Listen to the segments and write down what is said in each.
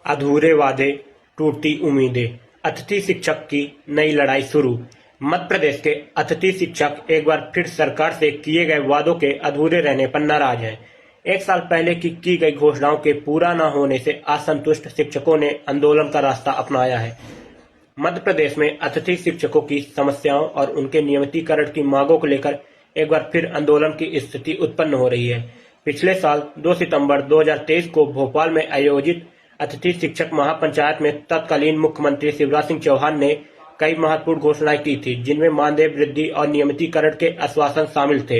अधूरे वादे, टूटी उम्मीदें, अतिथि शिक्षक की नई लड़ाई शुरू। मध्य प्रदेश के अतिथि शिक्षक एक बार फिर सरकार से किए गए वादों के अधूरे रहने पर नाराज हैं। एक साल पहले की गई घोषणाओं के पूरा न होने से असंतुष्ट शिक्षकों ने आंदोलन का रास्ता अपनाया है। मध्य प्रदेश में अतिथि शिक्षकों की समस्याओं और उनके नियमितीकरण की मांगों को लेकर एक बार फिर आंदोलन की स्थिति उत्पन्न हो रही है। पिछले साल 2 सितंबर 2023 को भोपाल में आयोजित अतिथि शिक्षक महापंचायत में तत्कालीन मुख्यमंत्री शिवराज सिंह चौहान ने कई महत्वपूर्ण घोषणाएं की थी, जिनमें मानदेय वृद्धि और नियमितीकरण के आश्वासन शामिल थे।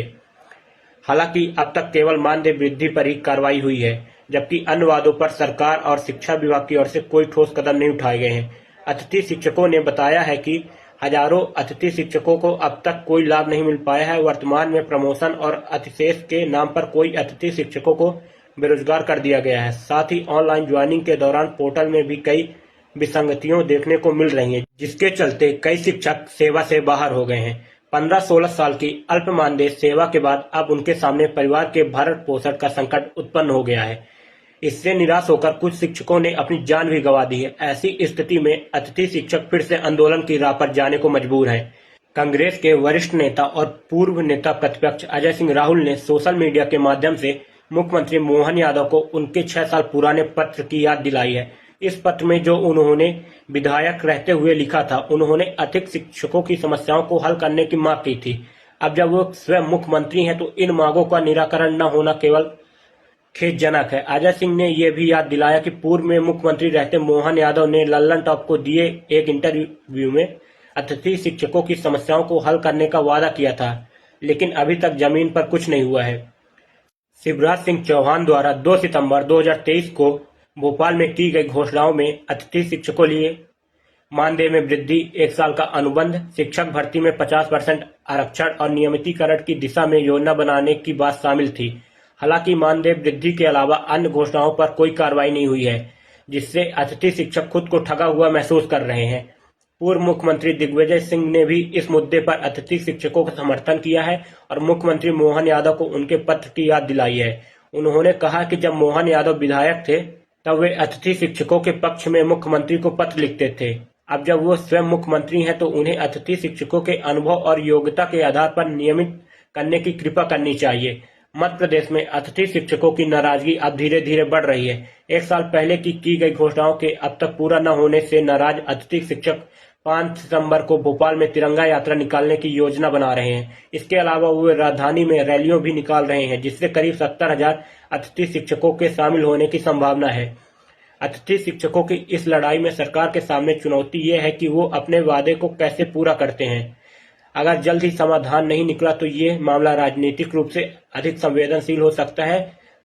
हालांकि अब तक केवल मानदेय वृद्धि पर ही कार्रवाई हुई है, जबकि अन्य वादों पर सरकार और शिक्षा विभाग की ओर से कोई ठोस कदम नहीं उठाए गए हैं। अतिथि शिक्षकों ने बताया है कि हजारों अतिथि शिक्षकों को अब तक कोई लाभ नहीं मिल पाया है। वर्तमान में प्रमोशन और अतिशेष के नाम पर कोई अतिथि शिक्षकों को बेरोजगार कर दिया गया है। साथ ही ऑनलाइन ज्वाइनिंग के दौरान पोर्टल में भी कई विसंगतियों देखने को मिल रही हैं, जिसके चलते कई शिक्षक सेवा से बाहर हो गए हैं। 15-16 साल की अल्प मानदेय सेवा के बाद अब उनके सामने परिवार के भरण पोषण का संकट उत्पन्न हो गया है। इससे निराश होकर कुछ शिक्षकों ने अपनी जान भी गंवा दी है। ऐसी स्थिति में अतिथि शिक्षक फिर से आंदोलन की राह पर जाने को मजबूर हैं। कांग्रेस के वरिष्ठ नेता और पूर्व नेता प्रतिपक्ष अजय सिंह राहुल ने सोशल मीडिया के माध्यम से मुख्यमंत्री मोहन यादव को उनके 6 साल पुराने पत्र की याद दिलाई है। इस पत्र में जो उन्होंने विधायक रहते हुए लिखा था, उन्होंने अतिथि शिक्षकों की समस्याओं को हल करने की मांग की थी। अब जब वो स्वयं मुख्यमंत्री हैं तो इन मांगों का निराकरण न होना केवल खेदजनक है। अजय सिंह ने यह भी याद दिलाया कि पूर्व में मुख्यमंत्री रहते मोहन यादव ने लल्लन टॉप को दिए एक इंटरव्यू में अतिथि शिक्षकों की समस्याओं को हल करने का वादा किया था, लेकिन अभी तक जमीन पर कुछ नहीं हुआ है। शिवराज सिंह चौहान द्वारा 2 सितंबर 2023 को भोपाल में की गई घोषणाओं में अतिथि शिक्षकों लिए मानदेय में वृद्धि, 1 साल का अनुबंध, शिक्षक भर्ती में 50% आरक्षण और नियमितीकरण की दिशा में योजना बनाने की बात शामिल थी। हालांकि मानदेय वृद्धि के अलावा अन्य घोषणाओं पर कोई कार्रवाई नहीं हुई है, जिससे अतिथि शिक्षक खुद को ठगा हुआ महसूस कर रहे हैं। पूर्व मुख्यमंत्री दिग्विजय सिंह ने भी इस मुद्दे पर अतिथि शिक्षकों का समर्थन किया है और मुख्यमंत्री मोहन यादव को उनके पत्र की याद दिलाई है। उन्होंने कहा कि जब मोहन यादव विधायक थे तब वे अतिथि शिक्षकों के पक्ष में मुख्यमंत्री को पत्र लिखते थे। अब जब वो स्वयं मुख्यमंत्री हैं तो उन्हें अतिथि शिक्षकों के अनुभव और योग्यता के आधार पर नियमित करने की कृपा करनी चाहिए। मध्य प्रदेश में अतिथि शिक्षकों की नाराजगी अब धीरे धीरे बढ़ रही है। 1 साल पहले की गई घोषणाओं के अब तक पूरा न होने से नाराज अतिथि शिक्षक 5 सितंबर को भोपाल में तिरंगा यात्रा निकालने की योजना बना रहे हैं। इसके अलावा वे राजधानी में रैलियां भी निकाल रहे हैं, जिससे करीब 70,000 अतिथि शिक्षकों के शामिल होने की संभावना है। अतिथि शिक्षकों की इस लड़ाई में सरकार के सामने चुनौती ये है कि वो अपने वादे को कैसे पूरा करते हैं। अगर जल्द ही समाधान नहीं निकला तो ये मामला राजनीतिक रूप से अधिक संवेदनशील हो सकता है।